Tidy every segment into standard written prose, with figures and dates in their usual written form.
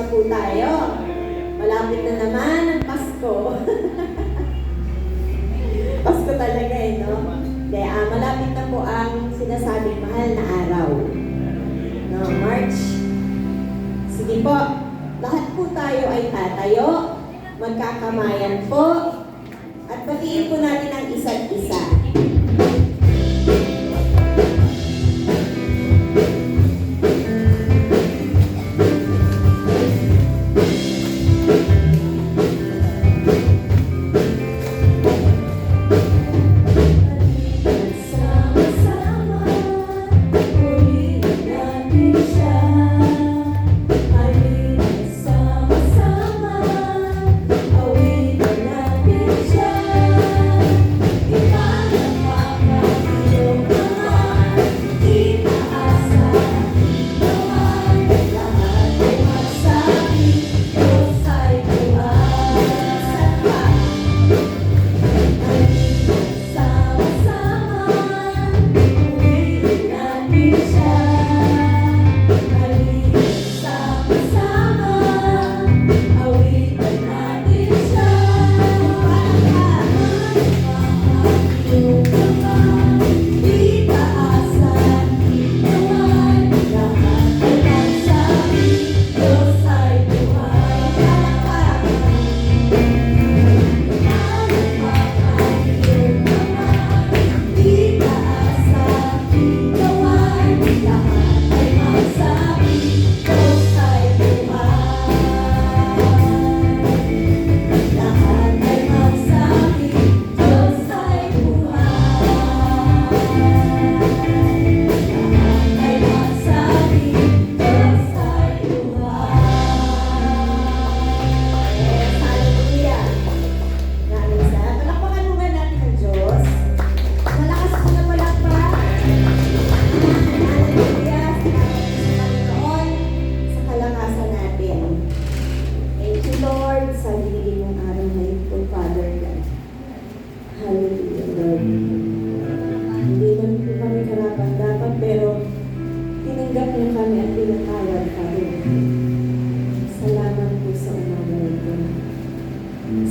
po tayo. Malapit na naman ang Pasko. Pasko talaga eh, no? Malapit na po ang sinasabing mahal na araw. No, March. Sige po, lahat po tayo ay tatayo, magkakamayan po, at batiin po natin ang isa't isa.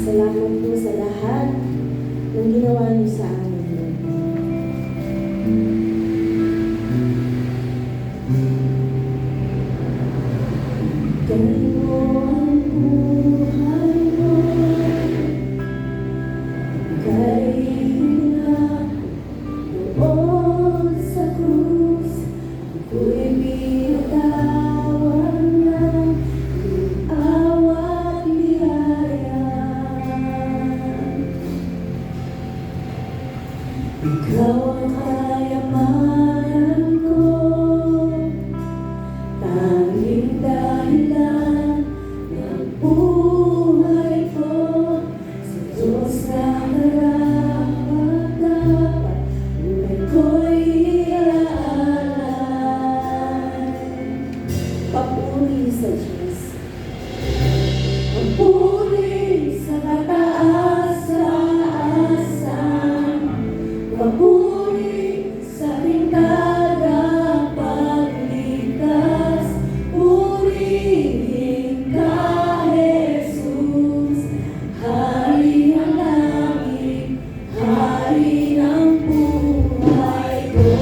Salamat po sa lahat ng ginawa niyo sa amin. Kayo ang buhay ko, kayo na doon sa krus, ako'y binatawan ng awat biyaya. Ikaw ang kayamanan ko, tanging dahilan ng buhay ko. Sa Diyos na karapat-dapat, buhay ko'y iaalay. Papuri sa Diyos, papuri sa kataas-taasan, papuri sa ating tagapagligtas. Purihin ka, Jesus, Hari ng langit, Hari ng buhay ko.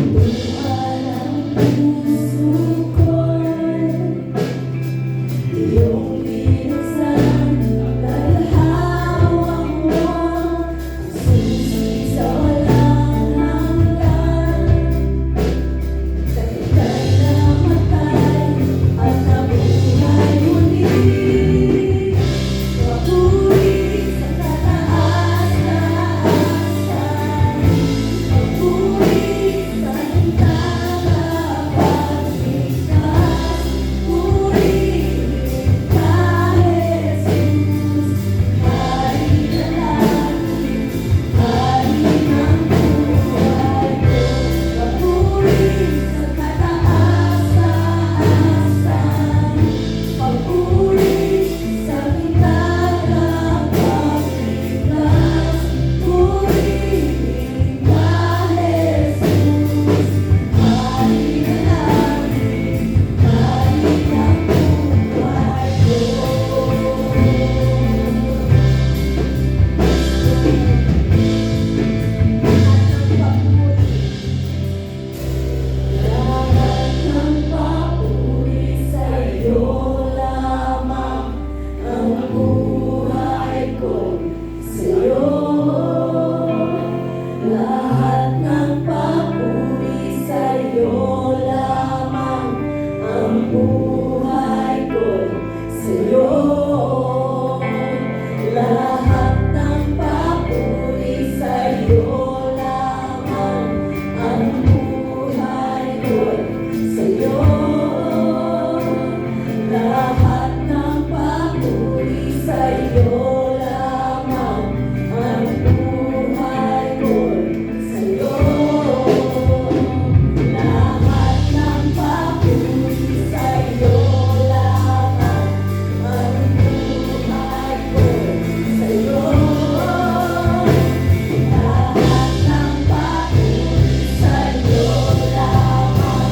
Tuhan ang puso ko, iyong binuksan dahil hawak mo ang susi sa walang hanggan. ko'y sa'yo. Lahat ng papuri sa'yo lamang. Ang buhay ko'y sa'yo. Lahat ng papuri sa'yo lamang. Ang buhay ko'y sa'yo. Lahat ng papuri sa'yo lamang.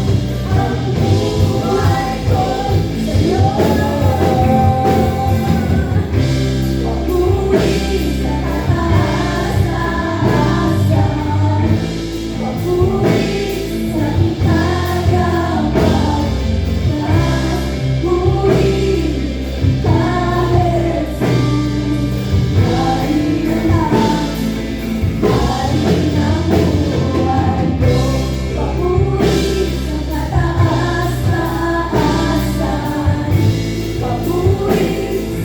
Ang buhay ko'y sa'yo. Papuri sa taas-taasan. Papuri sa ikagawad. Papuri ka, Jesus. Hari na lang, hari ng buhay ko. Papuri sa kataas-taasan. Papuri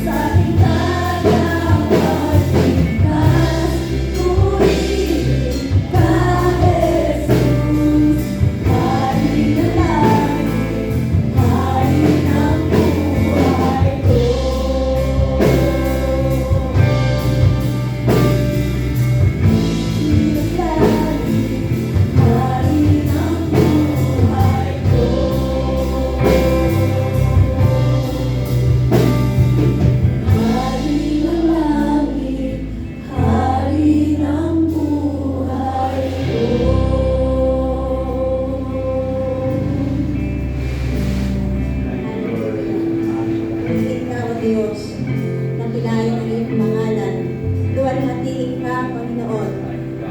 sa ikagawad. Papuri ka, Jesus. Hari na lang, hari ng buhay ko. Diyos, na pinayo ng iyong pangalan. Luwalhatiin ka, Panginoon.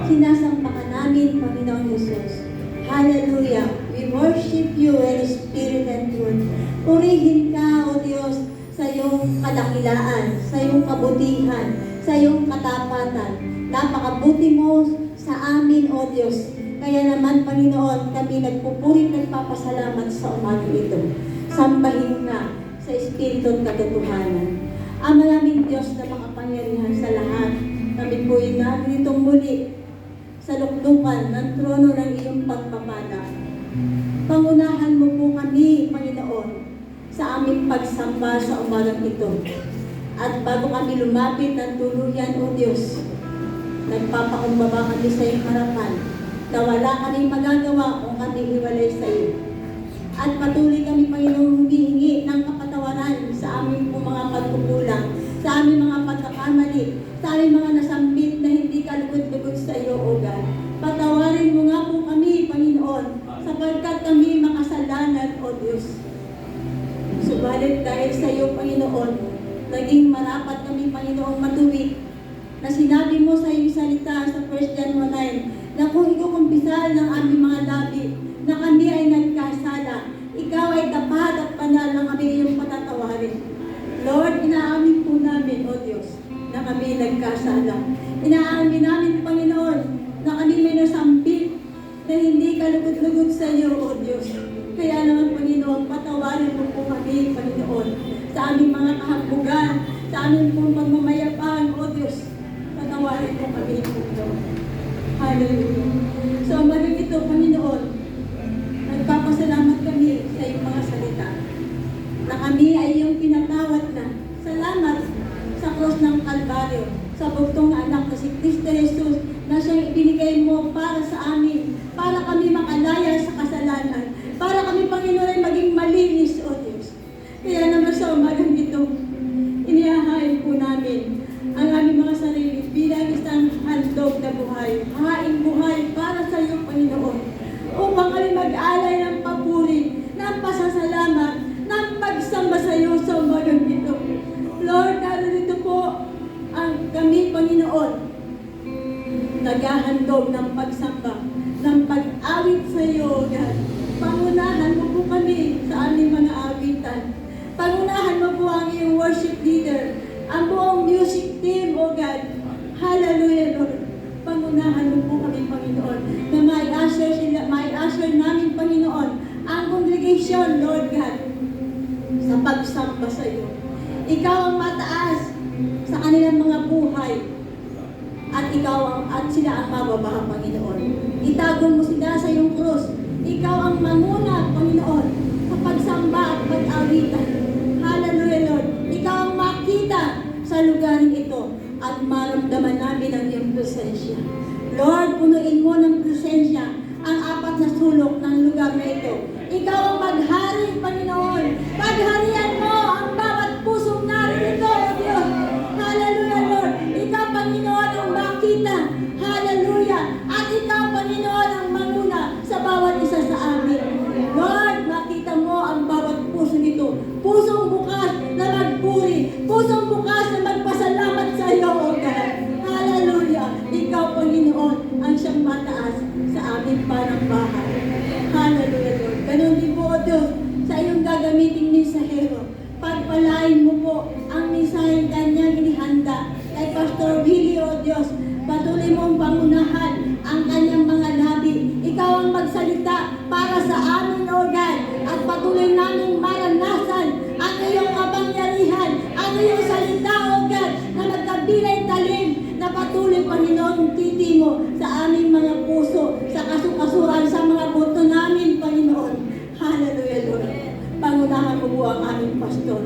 Sinasamba ka namin, Panginoon Jesus. Hallelujah. We worship you in spirit and truth. Purihin ka, O Diyos, sa iyong kadakilaan, sa iyong kabutihan, sa iyong katapatan. Napakabuti mo sa amin, O Diyos. Kaya naman, Panginoon, kami nagpupuri at nagpapasalamat sa umaga ito. Sambahin ka sa Espiritu at katotohanan. Ama naming Diyos na makapangyarihan sa lahat, kami po'y naritong muli sa luklukan ng trono ng iyong pagpapala. Pangunahan mo po kami, Panginoon, sa aming pagsamba sa umagang ito. At bago kami lumapit ng tuluyan, O Diyos, nagpapakumbaba kami sa iyong harapan na wala kaming magagawa kung kami hiwalay sa iyo. At patuloy kami, Panginoon, humihingi ng kapatawaran sa aming mga pagkukulang, sa aming mga pagkakamali, sa aming mga nasambit na hindi kalugod-lugod sa iyo, O God. Patawarin mo nga po kami, Panginoon, sapagkat kami makasalanan, O Diyos. Subalit dahil sa iyo, Panginoon, naging marapat kami, Panginoon, matuwid, na sinabi mo sa iyong salita sa 1 John 1:9, na kung ikukumpisal ng aming mga labi, na kami ay nagkasala, ikaw ay tapat at banal na kami iyong patatawarin. Lord, inaamin po namin, O Diyos, na kami nagkasala. Inaamin namin, Panginoon, na kami may nasambit na hindi kalugod-lugod sa iyo, O Diyos. Kaya naman, Panginoon, patawarin mo po kami, Panginoon, sa aming mga kahambugan, sa aming pong pagmamayabang, O Diyos. Patawarin mo kami, Panginoon. Hallelujah. So, umagang ito, Panginoon, nagpapasalamat kami sa iyong mga salita na kami ay iyong pinatawad na. Salamat sa cross ng Kalbaryo, sa bugtong anak na si Kristo Jesus na siyang ibinigay mo para sa amin, para kami makalaya sa kasalanan, para kami, Panginoon, ay maging malinis, O Diyos. Kaya naman sa umagang ito, inihahain po namin ang aming mga sarili bilang isang handog na buhay, haing buhay para sa iyo, Panginoon, upang kami mag-alay ng papuri, ng pasasalamat, ng pagsamba sa iyo sa umagang ito. Lord, narito po ang kami, Panginoon, naghahandog ng pagsamba, ng pag-awit sa iyo, God. Pangunahan mo po kami sa aming mga awitan. Pangunahan mo po ang iyong worship leader, ang buong music team, O God. Hallelujah, Lord. Pangunahan mo po kami, Panginoon, na may-usher namin, Panginoon, ang congregation, Lord God, sa pagsamba sa iyo. Ikaw ang mataas sa kanilang mga buhay, at sila ang mababa, Panginoon. Itago mo sila sa iyong krus, Ikaw ang manguna, Panginoon, sa pagsamba at pag-awitan. Hallelujah, Lord. Ikaw ang makita sa lugaring ito at maramdaman namin ang iyong presensya. Lord, punuin mo ng presensya ang apat na sulok ng lugar na ito. Ikaw ang maghari, Panginoon. Pagharian mo ang bawat pusong narito, O Diyos. Hallelujah, Lord. Ikaw, Panginoon, ang makita. Hallelujah. At ikaw, Panginoon, ang manguna sa bawat isa sa amin. Lord, makita mo ang bawat puso nito. Pusong bukas na magpuri. Pusong bukas na magpasalamat sa iyo, O God. Hallelujah. Ikaw, Panginoon, ang siyang mataas sa aming panambahan. Hallelujah, Lord. Ganon din po, O Diyos, sa iyong gagamiting mensahero. Pagpalain mo po ang mensaheng kanyang inihanda kay Pastor Billy, O Diyos. Patuloy mong pangunahan ang kanyang mga labi. Ikaw ang magsalita para sa amin, O God. At patuloy naming maranasan ang iyong kapangyarihan, ang iyong salita, O God, na magkabilay talim, na patuloy, Panginoon, titi mo sa aming mga puso, sa kasukasuran, sa mga buto namin, Panginoon. Hallelujah, Lord. Pangunahan mo po ang aming pastor.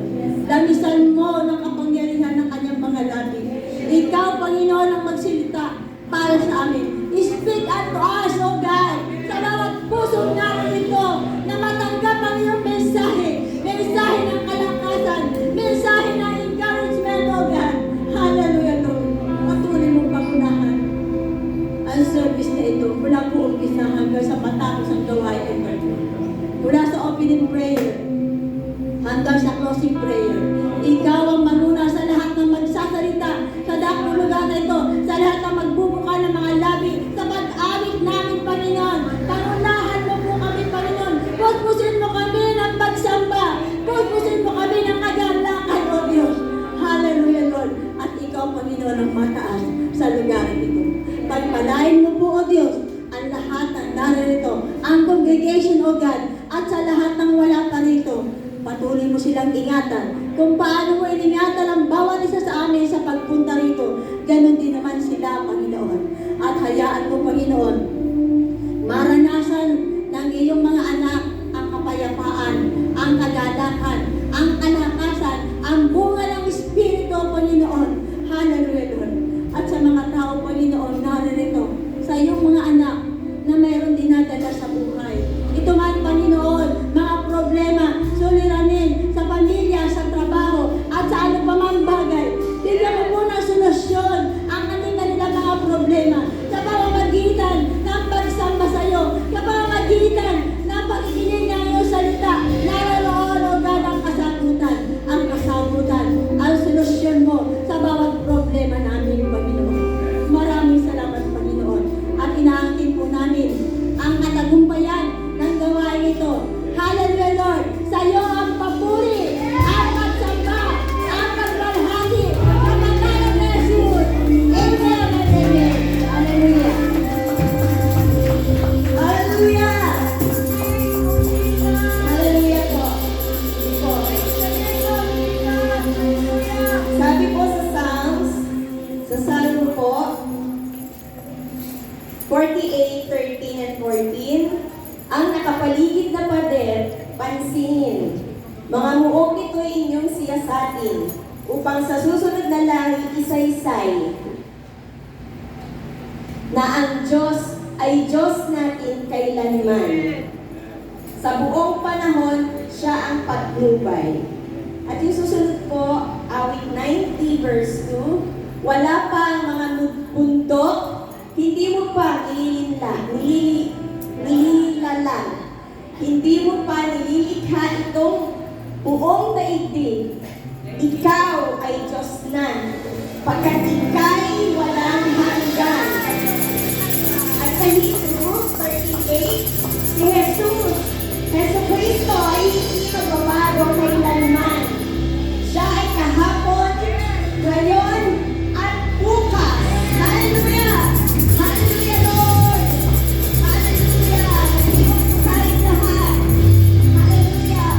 Damisan mo ng kapangyarihan ng kanyang mga labi. Ikaw, Panginoon, ang magsilita para sa amin. Speak unto us, O God, sa bawat puso namin ito, na matanggap ang iyong mensahe. Mensahe ng kalakasan, mensahe ng encouragement, O God. Hallelujah, Lord. Patuloy mong pangunahan ang service na ito mula po umpisa hanggang sa matapos ang gawain ito. Mula sa opening prayer hanggang sa closing prayer. Ikaw ang manuna sa lahat ng magsasalita sa dakong lugar na ito, sa lahat ng magbubuka ng mga labi, sa pag-awit namin, Panginoon. Pangunahan mo po kami, Panginoon. Puspusin mo kami ng pagsamba. Puspusin mo kami ng kagalakan, O Diyos. Hallelujah, Lord. At ikaw, Panginoon, ang mataas sa lugar ito. Pagpalain mo po, O Diyos, ang lahat ng narito, ang congregation, O God, at sa lahat ng wala pa rito. Patuloy mo silang ingatan. Kung paano mo iningatan ang bawat isa sa amin sa pagpunta rito, ganon din naman sila, Panginoon. At hayaan mo, Panginoon, maranasan ng iyong mga anak ang kapayapaan, ang kagalakan, ang kalakasan, ang bunga ng Espiritu, Panginoon. Hallelujah, Lord. At sa mga tao, Panginoon, narito, sa iyong mga anak na mayroon dinadala sa buhay. Ito man, Panginoon, mga problema, suliranin sa pamilya, sa trabaho, at sa ano pa man bagay. Bigyan mo muna solusyon ang kanilang mga problema sa pamamagitan ng pagsamba sa iyo, sa pamamagitan ng pakikinig ng iyong salita. Naroon, O God, ang kasagutan, ang solusyon mo sa bawat problema namin, Panginoon. Maraming salamat, Panginoon. At inaangkin po namin ang katagumpayan ng gawain ito. Hallelujah, Lord. Sa iyo ang papuri, ang pagsamba, ang pagbalhati, ang pangalan ng Jesus. Amen and amen. Hallelujah. Hallelujah. Hallelujah po. Sabi po sa Psalms, sa Salmo po, 48:13 and 14, ang nakapaligid na pader, pansinin. Mga muog ito'y inyong siyasatin, upang sa susunod na lahi isaysay, na ang Diyos ay Diyos natin kailanman. Sa buong panahon, siya ang patnubay. At yung susunod po, awit 90 verse 2, wala pa ang mga bundok, hindi mo pa nililalang, hindi mo pa nililikha itong buong daigdig. Ikaw ay Diyos na, pagkat ika'y walang hanggan. At sa Hebrews 38, si Jesus, Jesu Cristo ay hindi nagbabago kailanman. Siya ay kahapon, ngayon, at bukas. Hallelujah! Hallelujah, Lord! Hallelujah! Hallelujah sa lahat. Hallelujah!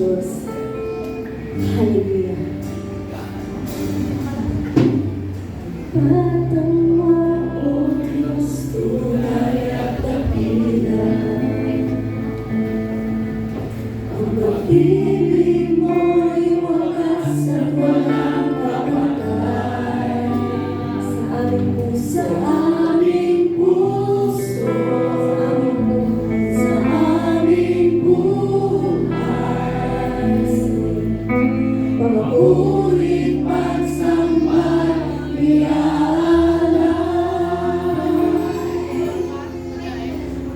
Diyos. Hallelujah. Batang mo, O Diyos, tunay at dakila. Ang pag-ibig mo'y wagas at walang kapatay. Sa aming puso, sa aming buhay. Pag-ulit pagsambay, iaalay.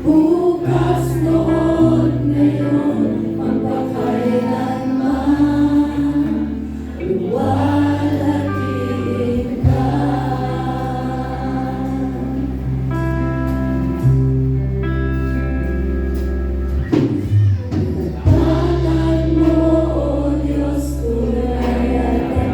Bukas, noon, ngayon, magpakailanman, luwalhatiin ka. Tatag mo, O Diyos, tunay at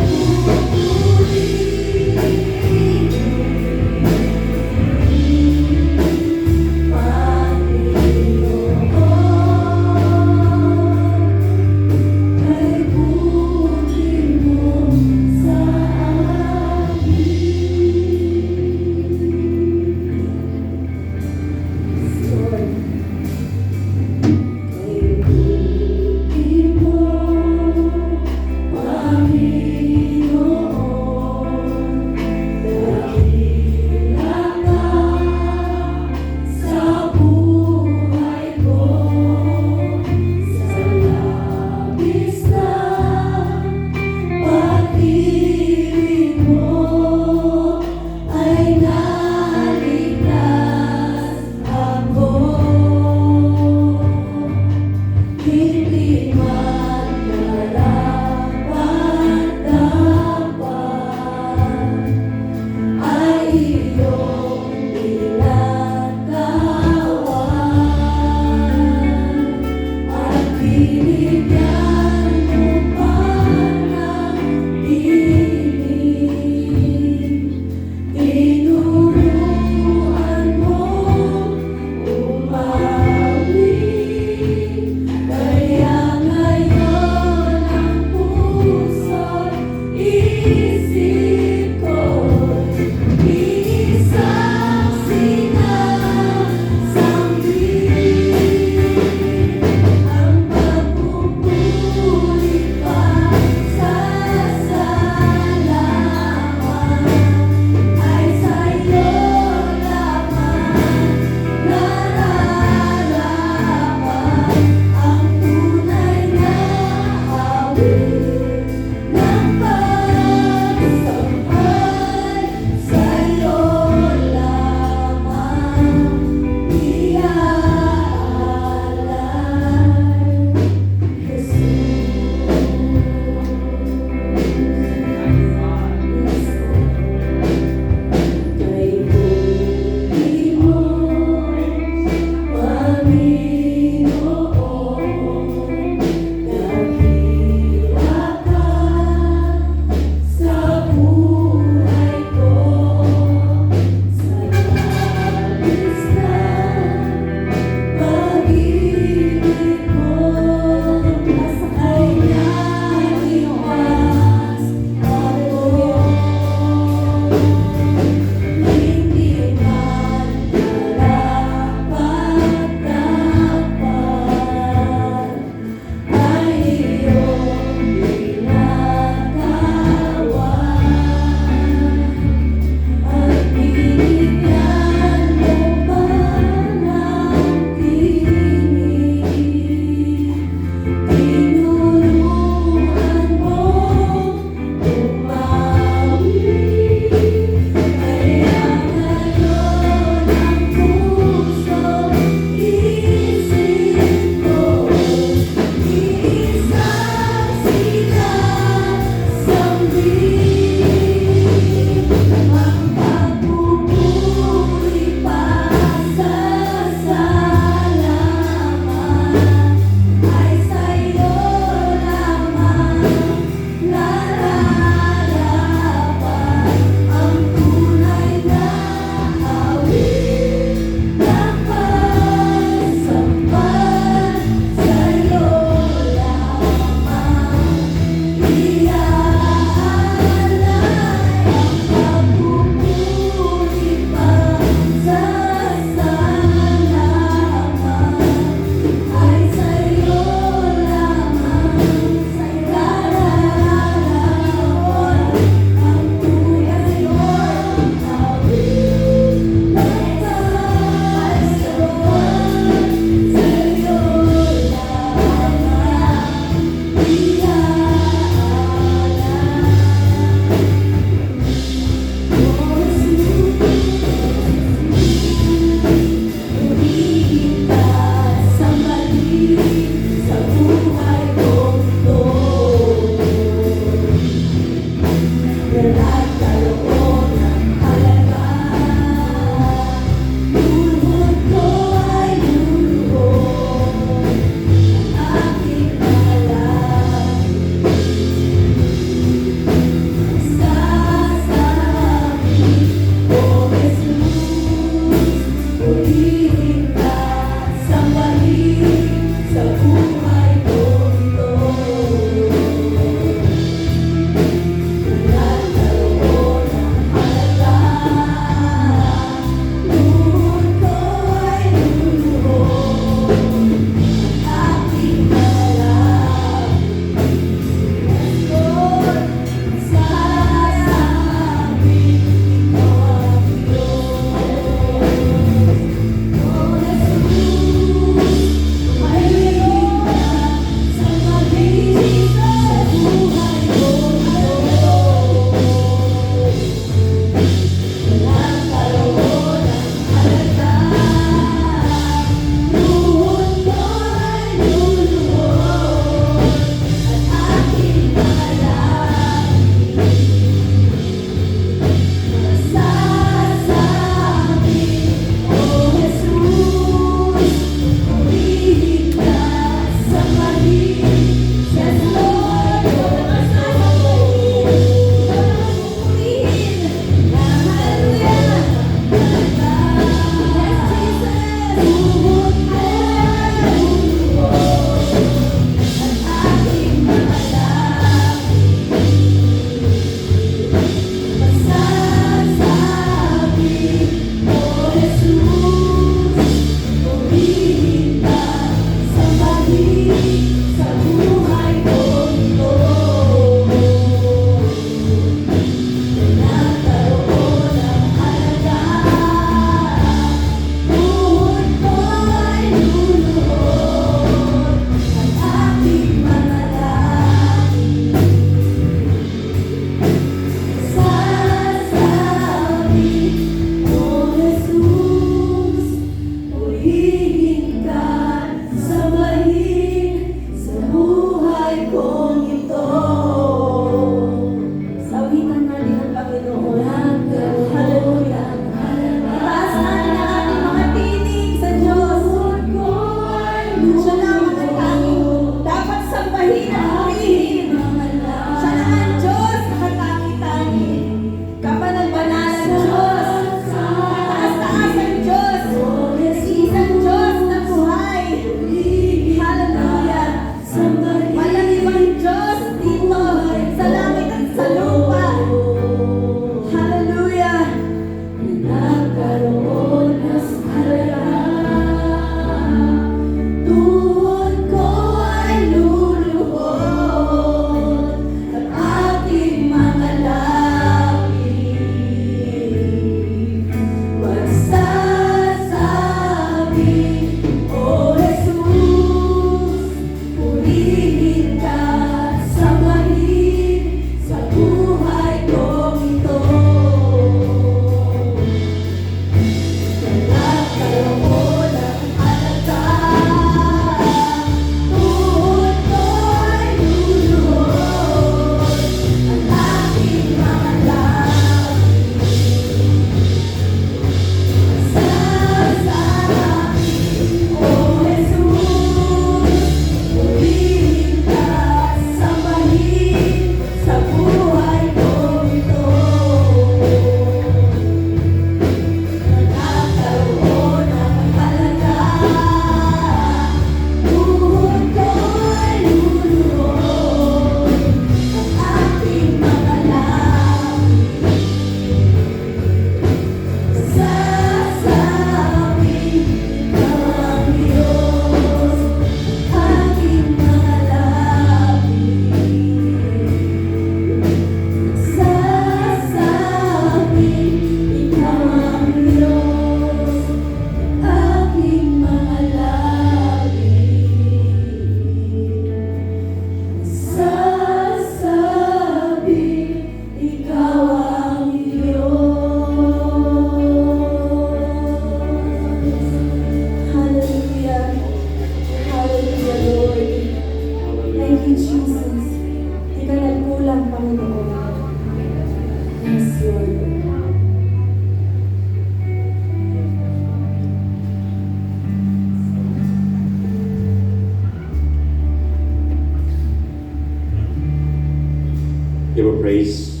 praise.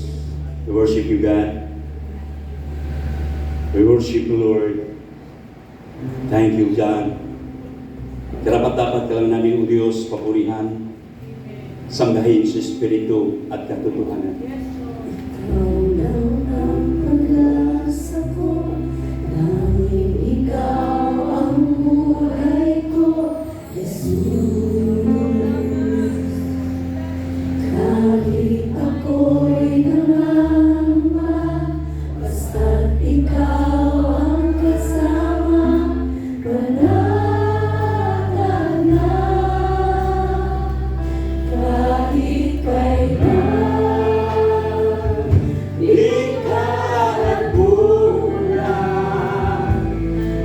We worship you, God. We worship you, Lord. Thank you, God. Karapat-dapat ka lang namin, O Diyos, papurihan, sambahin sa Espiritu at katotohanan. Ikaw lang ang pag-asa ko, tanging ikaw ang buhay ko, Jesus. Kahit ako'y nangangamba, basta't ikaw ang kasama, panatag na. Kahit kailan, likha at bulan,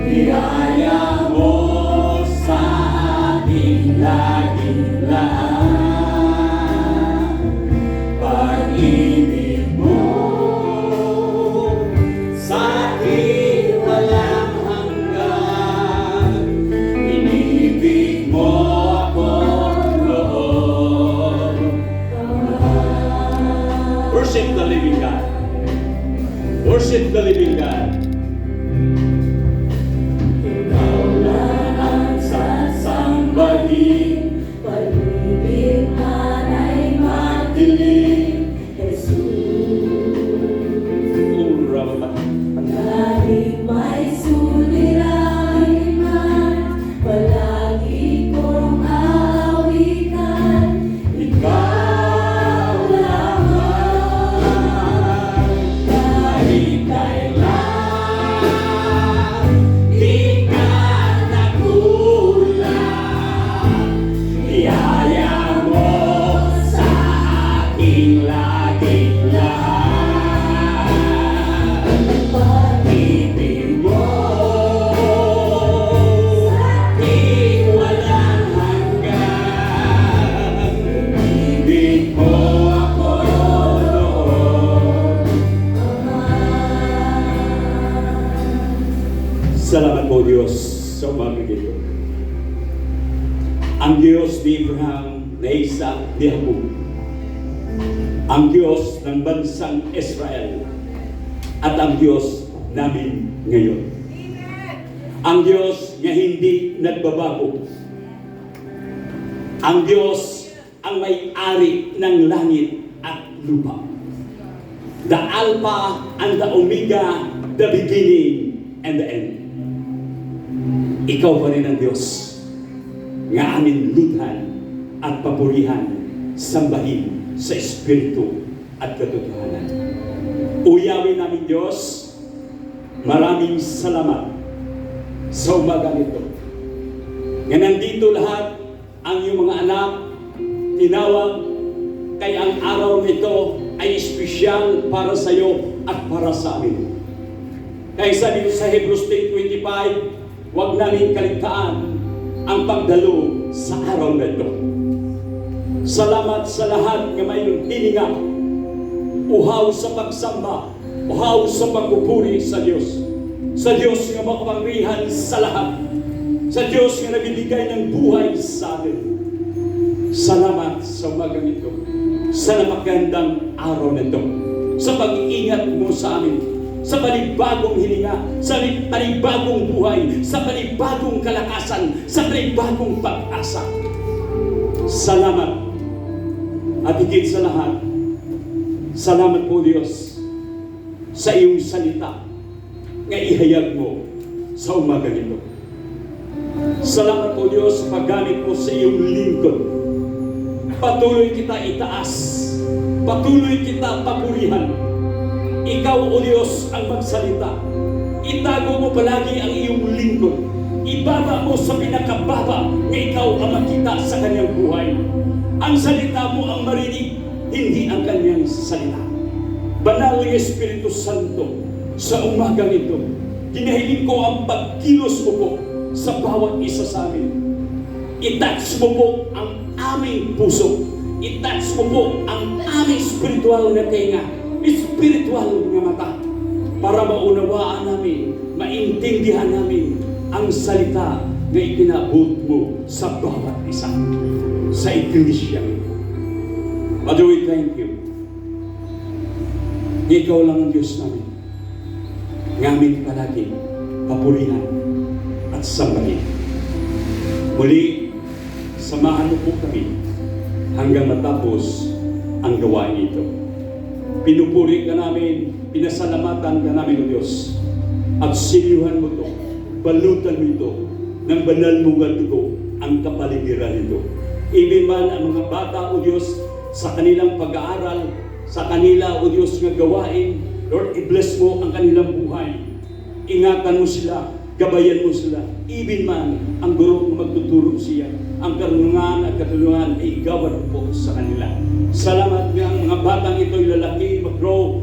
biyaya mo sa ating laging laan. Pag-ibig mo sa akin walang hanggan, inibig mo ako noon. Worship the living God. Worship the living God. Ikaw lang ang sasambahin, pag-ibig man ay magdilim, Jesus. Kahit may suliranin man, palagi kong aawitan, ikaw lamang. Kahit kailan, di ka nagkulang, biyaya mo sa aking laging lahat. Pag-ibig mo sa aking walang hanggan, inibig mo ako noon. Salamat po, Diyos, sa umaga ito. Ang Diyos ni Abraham, ni Isaac, ni Jacob. Ang Diyos ng bansang Israel. At ang Diyos namin ngayon. Ang Diyos na hindi nagbabago. Ang Diyos ang may-ari ng langit at lupa. The Alpha and the Omega, the beginning and the end. Ikaw pa rin ang Diyos nga amin luthan at papurihan, sambahin sa Espiritu at katotohanan. Uyawin namin Diyos, maraming salamat sa umaga nito. Nga nandito lahat ang iyong mga anak, tinawag, kay ang araw nito ay espesyal para sa iyo at para sa amin. Kaya sabi ko sa Hebrews 10:25, huwag namin kaligtaan ang pagdalo sa araw na ito. Salamat sa lahat ng mayroong hininga, uhaw sa pagsamba, uhaw sa pagpupuri sa Diyos. Sa Diyos nga makapangyarihan sa lahat. Sa Diyos nga nagbibigay ng buhay sa atin. Salamat sa umagang ito. Sa napakagandang araw na ito. Sa pag-iingat mo sa amin. Sa panibagong hininga. Sa panibagong buhay. Sa panibagong kalakasan. Sa panibagong pag-asa. Salamat. At higit sa lahat, salamat po Diyos sa iyong salita nga ihayag mo sa umaga nito. Salamat po Diyos sa paggamit mo sa iyong lingkod. Patuloy kita itaas. Patuloy kita papurihan. Ikaw o Diyos ang magsalita. Itago mo palagi ang iyong lingkod. Ibaba mo sa pinakababa na ikaw ang makita sa kanyang buhay. Ang salita mo ang marinig, hindi ang kanyang salita. Banal ng Espiritu Santo, sa umagang ito, hinahiling ko ang pagkilos mo po sa bawat isa sa amin. I-touch mo po ang aming puso. I-touch mo po ang aming spiritual na tenga, spiritual na mata, para maunawaan namin, maintindihan namin ang salita na itinabot mo sa bawat isa sa iglesia. Father, we thank you. Ikaw lang ang Diyos namin. Ngamin palagi, papurihan at sambahin. Muli, samahan mo po kami hanggang matapos ang gawain ito. Pinupuri ka namin, pinasalamatan ka namin, O Diyos. At siniyuhan mo ito, balutan mo ito, ng banal mong dugo ang kapaligiran nito. Ibig man ang mga bata, O Diyos, sa kanilang pag-aaral, sa kanila, O Diyos, nga gawain, Lord, i-bless mo ang kanilang buhay. Ingatan mo sila, gabayan mo sila. Ibig man ang guro na magtuturo siya, ang karunungan at katulungan ay igawad po sa kanila. Salamat nga ang mga batang ito'y lalaki, mag-grow,